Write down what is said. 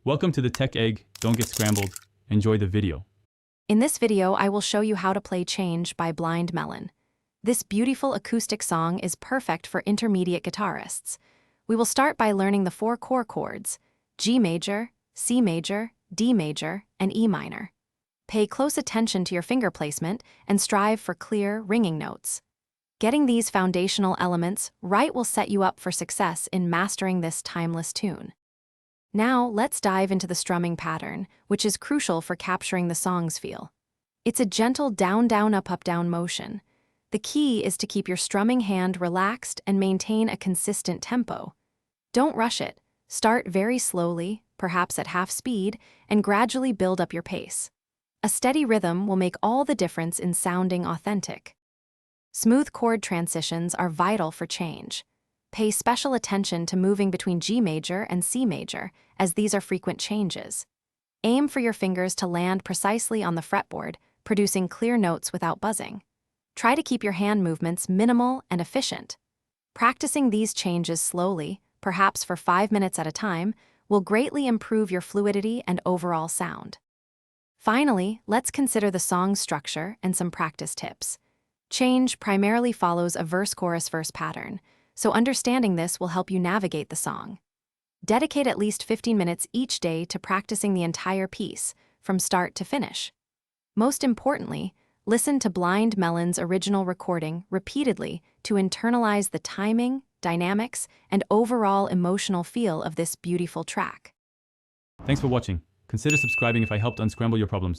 Welcome to the Tech Egg. Don't get scrambled. Enjoy the video. In this video, I will show you how to play Change by Blind Melon. This beautiful acoustic song is perfect for intermediate guitarists. We will start by learning the 4 core chords: G major, C major, D major, and E minor. Pay close attention to your finger placement and strive for clear, ringing notes. Getting these foundational elements right will set you up for success in mastering this timeless tune. Now, let's dive into the strumming pattern, which is crucial for capturing the song's feel. It's a gentle down-down, up-up, down motion. The key is to keep your strumming hand relaxed and maintain a consistent tempo. Don't rush it. Start very slowly, perhaps at half speed, and gradually build up your pace. A steady rhythm will make all the difference in sounding authentic. Smooth chord transitions are vital for Change. Pay special attention to moving between G major and C major, as these are frequent changes. Aim for your fingers to land precisely on the fretboard, producing clear notes without buzzing. Try to keep your hand movements minimal and efficient. Practicing these changes slowly, perhaps for 5 minutes at a time, will greatly improve your fluidity and overall sound. Finally, let's consider the song's structure and some practice tips. Change primarily follows a verse-chorus-verse pattern, so understanding this will help you navigate the song. Dedicate at least 15 minutes each day to practicing the entire piece, from start to finish. Most importantly, listen to Blind Melon's original recording repeatedly to internalize the timing, dynamics, and overall emotional feel of this beautiful track. Thanks for watching. Consider subscribing if I helped unscramble your problems.